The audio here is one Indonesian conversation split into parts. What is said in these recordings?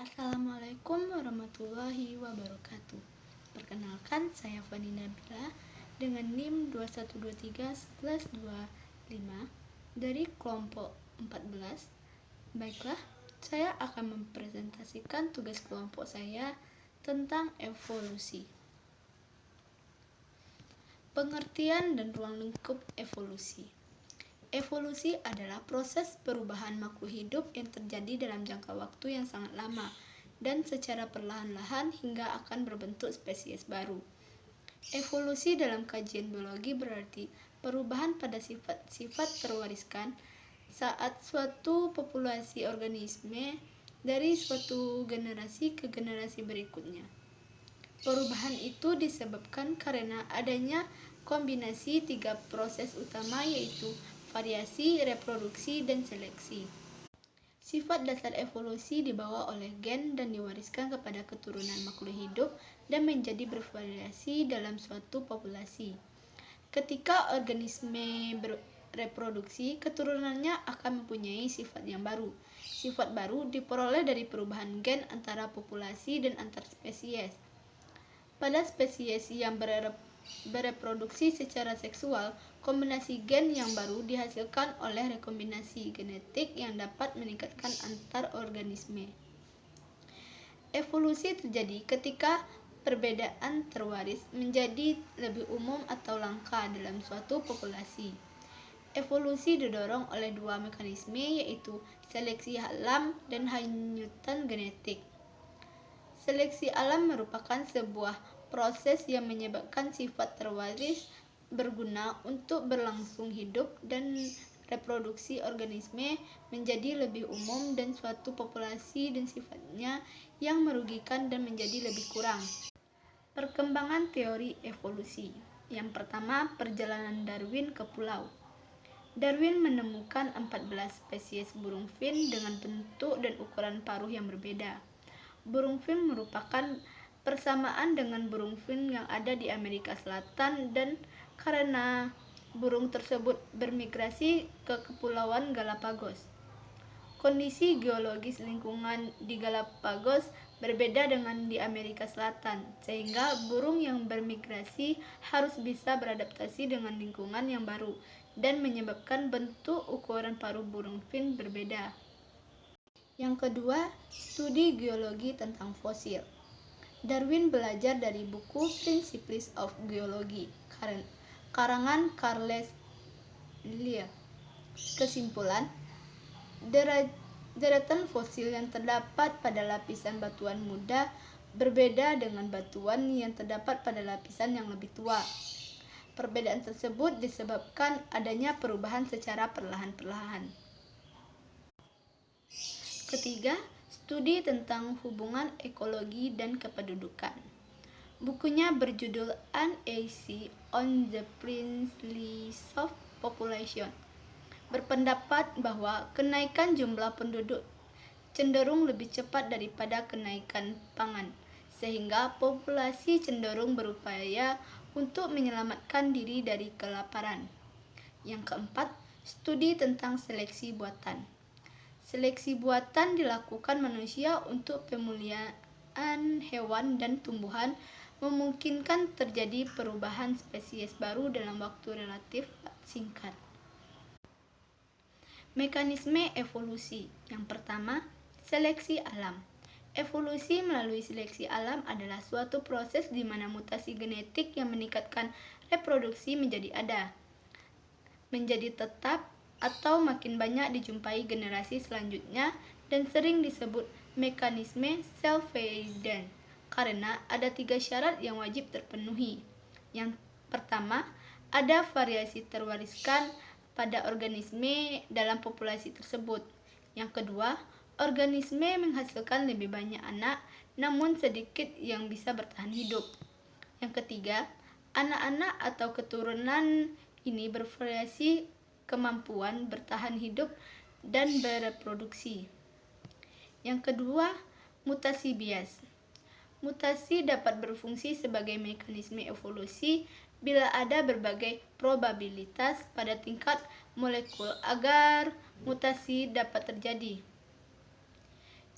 Assalamualaikum warahmatullahi wabarakatuh. Perkenalkan, saya Fani Nabila dengan NIM 2123/25 dari kelompok 14. Baiklah, saya akan mempresentasikan tugas kelompok saya tentang evolusi. Pengertian dan ruang lingkup evolusi. Evolusi adalah proses perubahan makhluk hidup yang terjadi dalam jangka waktu yang sangat lama dan secara perlahan-lahan hingga akan berbentuk spesies baru. Evolusi dalam kajian biologi berarti perubahan pada sifat-sifat terwariskan saat suatu populasi organisme dari suatu generasi ke generasi berikutnya. Perubahan itu disebabkan karena adanya kombinasi tiga proses utama, yaitu variasi, reproduksi, dan seleksi. Sifat dasar evolusi dibawa oleh gen dan diwariskan kepada keturunan makhluk hidup dan menjadi bervariasi dalam suatu populasi. Ketika organisme bereproduksi, keturunannya akan mempunyai sifat yang baru. Sifat baru diperoleh dari perubahan gen antara populasi dan antar spesies. Pada spesies yang bereproduksi secara seksual, kombinasi gen yang baru dihasilkan oleh rekombinasi genetik yang dapat meningkatkan antar organisme. Evolusi terjadi ketika perbedaan terwaris menjadi lebih umum atau langka dalam suatu populasi. Evolusi didorong oleh dua mekanisme, yaitu seleksi alam dan hanyutan genetik. Seleksi alam merupakan sebuah proses yang menyebabkan sifat terwaris berguna untuk berlangsung hidup dan reproduksi organisme menjadi lebih umum dan suatu populasi dan sifatnya yang merugikan dan menjadi lebih kurang. Perkembangan teori evolusi. Yang pertama, perjalanan Darwin ke pulau. Darwin menemukan 14 spesies burung fin dengan bentuk dan ukuran paruh yang berbeda. Burung fin merupakan persamaan dengan burung fin yang ada di Amerika Selatan, dan karena burung tersebut bermigrasi ke Kepulauan Galapagos. Kondisi geologis lingkungan di Galapagos berbeda dengan di Amerika Selatan, sehingga burung yang bermigrasi harus bisa beradaptasi dengan lingkungan yang baru dan menyebabkan bentuk ukuran paruh burung fin berbeda. Yang kedua, studi geologi tentang fosil. Darwin belajar dari buku Principles of Geology, karangan Charles Lyell. Kesimpulan, deretan fosil yang terdapat pada lapisan batuan muda berbeda dengan batuan yang terdapat pada lapisan yang lebih tua. Perbedaan tersebut disebabkan adanya perubahan secara perlahan-lahan. Ketiga, studi tentang hubungan ekologi dan kependudukan. Bukunya berjudul An Essay on the Principles of Population. Berpendapat bahwa kenaikan jumlah penduduk cenderung lebih cepat daripada kenaikan pangan, sehingga populasi cenderung berupaya untuk menyelamatkan diri dari kelaparan. Yang keempat, studi tentang seleksi buatan. Seleksi buatan dilakukan manusia untuk pemulihan hewan dan tumbuhan, memungkinkan terjadi perubahan spesies baru dalam waktu relatif singkat. Mekanisme evolusi. Yang pertama, seleksi alam. Evolusi melalui seleksi alam adalah suatu proses di mana mutasi genetik yang meningkatkan reproduksi menjadi tetap atau makin banyak dijumpai generasi selanjutnya, dan sering disebut mekanisme self-evident karena ada 3 syarat yang wajib terpenuhi. Yang pertama, ada variasi terwariskan pada organisme dalam populasi tersebut. Yang kedua, organisme menghasilkan lebih banyak anak, namun sedikit yang bisa bertahan hidup. Yang ketiga, anak-anak atau keturunan ini bervariasi kemampuan bertahan hidup dan bereproduksi. Yang kedua, mutasi bias. Mutasi dapat berfungsi sebagai mekanisme evolusi bila ada berbagai probabilitas pada tingkat molekul agar mutasi dapat terjadi.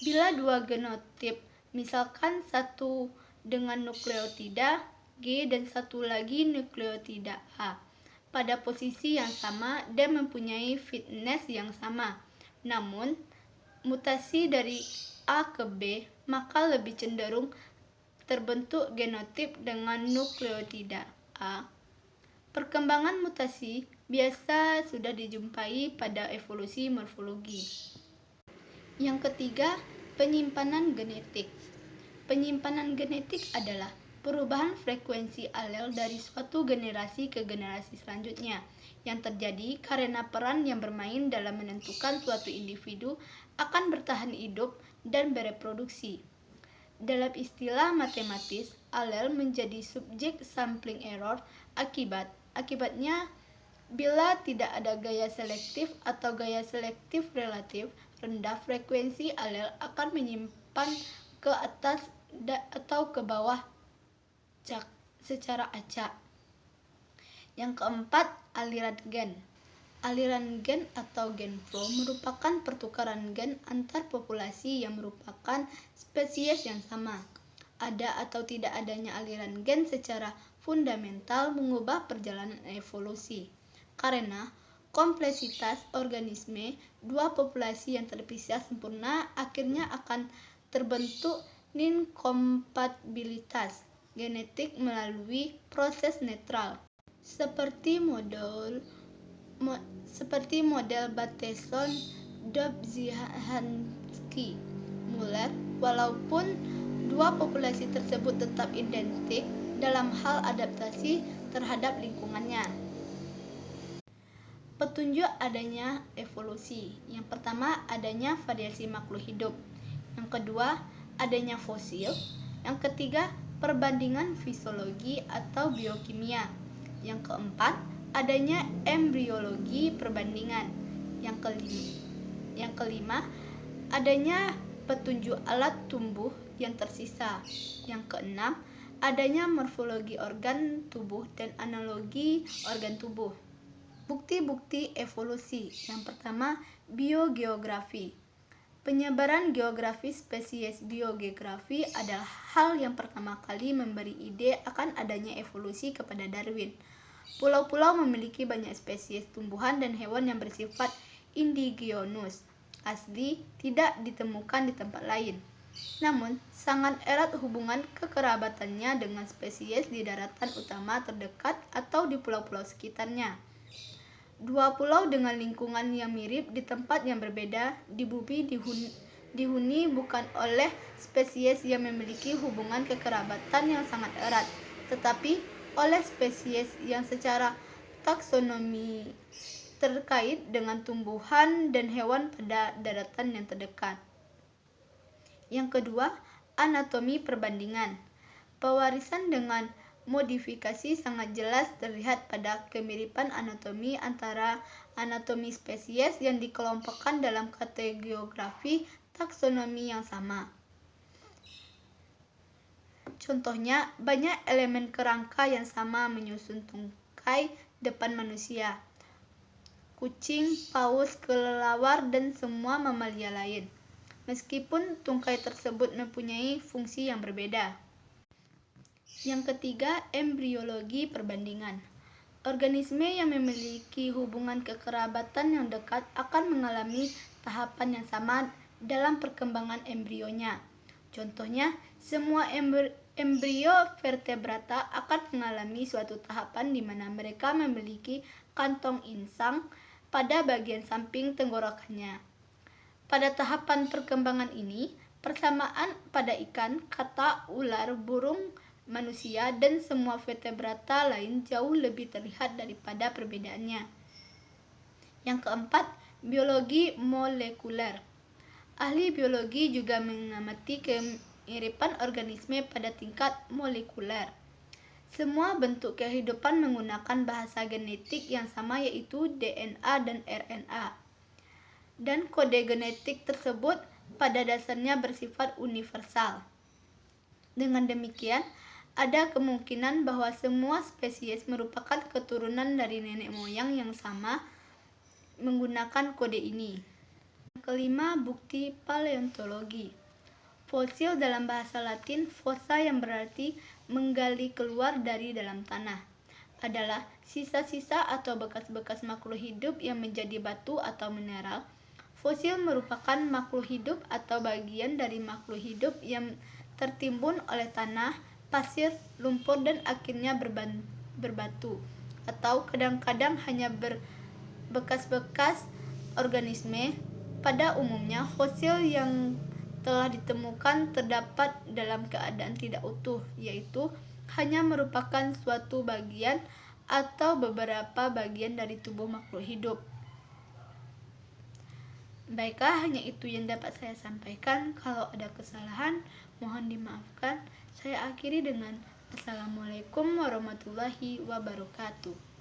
Bila dua genotip, misalkan satu dengan nukleotida G dan satu lagi nukleotida A, pada posisi yang sama dan mempunyai fitness yang sama, namun mutasi dari A ke B, maka lebih cenderung terbentuk genotip dengan nukleotida A. Perkembangan mutasi biasa sudah dijumpai pada evolusi morfologi. Yang ketiga, penyimpanan genetik. Penyimpanan genetik adalah perubahan frekuensi alel dari suatu generasi ke generasi selanjutnya yang terjadi karena peran yang bermain dalam menentukan suatu individu akan bertahan hidup dan bereproduksi. Dalam istilah matematis, alel menjadi subjek sampling error akibatnya bila tidak ada gaya selektif atau gaya selektif relatif rendah, frekuensi alel akan menyimpan ke atas atau ke bawah secara acak. Yang keempat, aliran gen. Aliran gen atau gen flow merupakan pertukaran gen antar populasi yang merupakan spesies yang sama. Ada atau tidak adanya aliran gen secara fundamental mengubah perjalanan evolusi. Karena kompleksitas organisme, dua populasi yang terpisah sempurna akhirnya akan terbentuk inkompatibilitas genetik melalui proses netral. Seperti model Bateson-Dobzhansky-Muller, walaupun dua populasi tersebut tetap identik dalam hal adaptasi terhadap lingkungannya. Petunjuk adanya evolusi. Yang pertama, adanya variasi makhluk hidup. Yang kedua, adanya fosil. Yang ketiga, perbandingan fisiologi atau biokimia. Yang keempat, adanya embriologi perbandingan. Yang kelima, adanya petunjuk alat tumbuh yang tersisa. Yang keenam, adanya morfologi organ tubuh dan analogi organ tubuh. Bukti-bukti evolusi. Yang pertama, biogeografi. Penyebaran geografis spesies. Biogeografi adalah hal yang pertama kali memberi ide akan adanya evolusi kepada Darwin. Pulau-pulau memiliki banyak spesies tumbuhan dan hewan yang bersifat indigenous, asli, tidak ditemukan di tempat lain. Namun, sangat erat hubungan kekerabatannya dengan spesies di daratan utama terdekat atau di pulau-pulau sekitarnya. Dua pulau dengan lingkungan yang mirip di tempat yang berbeda di bumi dihuni bukan oleh spesies yang memiliki hubungan kekerabatan yang sangat erat, tetapi oleh spesies yang secara taksonomi terkait dengan tumbuhan dan hewan pada daratan yang terdekat. Yang kedua, anatomi perbandingan. Pewarisan dengan modifikasi sangat jelas terlihat pada kemiripan anatomi antara anatomi spesies yang dikelompokkan dalam kategori taksonomi yang sama. Contohnya, banyak elemen kerangka yang sama menyusun tungkai depan manusia, kucing, paus, kelelawar, dan semua mamalia lain, meskipun tungkai tersebut mempunyai fungsi yang berbeda. Yang ketiga, embriologi perbandingan. Organisme yang memiliki hubungan kekerabatan yang dekat akan mengalami tahapan yang sama dalam perkembangan embrionya. Contohnya, semua embrio vertebrata akan mengalami suatu tahapan di mana mereka memiliki kantong insang pada bagian samping tenggorokannya. Pada tahapan perkembangan ini, persamaan pada ikan, katak, ular, burung, manusia, dan semua vertebrata lain jauh lebih terlihat daripada perbedaannya. Yang keempat, biologi molekuler. Ahli biologi juga mengamati kemiripan organisme pada tingkat molekuler. Semua bentuk kehidupan menggunakan bahasa genetik yang sama, yaitu DNA dan RNA. Dan kode genetik tersebut pada dasarnya bersifat universal. Dengan demikian, ada kemungkinan bahwa semua spesies merupakan keturunan dari nenek moyang yang sama menggunakan kode ini. Kelima, bukti paleontologi. Fosil dalam bahasa Latin fossa yang berarti menggali keluar dari dalam tanah adalah sisa-sisa atau bekas-bekas makhluk hidup yang menjadi batu atau mineral. Fosil merupakan makhluk hidup atau bagian dari makhluk hidup yang tertimbun oleh tanah, pasir, lumpur dan akhirnya berbatu atau kadang-kadang hanya bekas-bekas organisme. Pada umumnya, fosil yang telah ditemukan terdapat dalam keadaan tidak utuh, yaitu hanya merupakan suatu bagian atau beberapa bagian dari tubuh makhluk hidup. Baiklah, hanya itu yang dapat saya sampaikan. Kalau ada kesalahan, mohon dimaafkan. Saya akhiri dengan Assalamualaikum warahmatullahi wabarakatuh.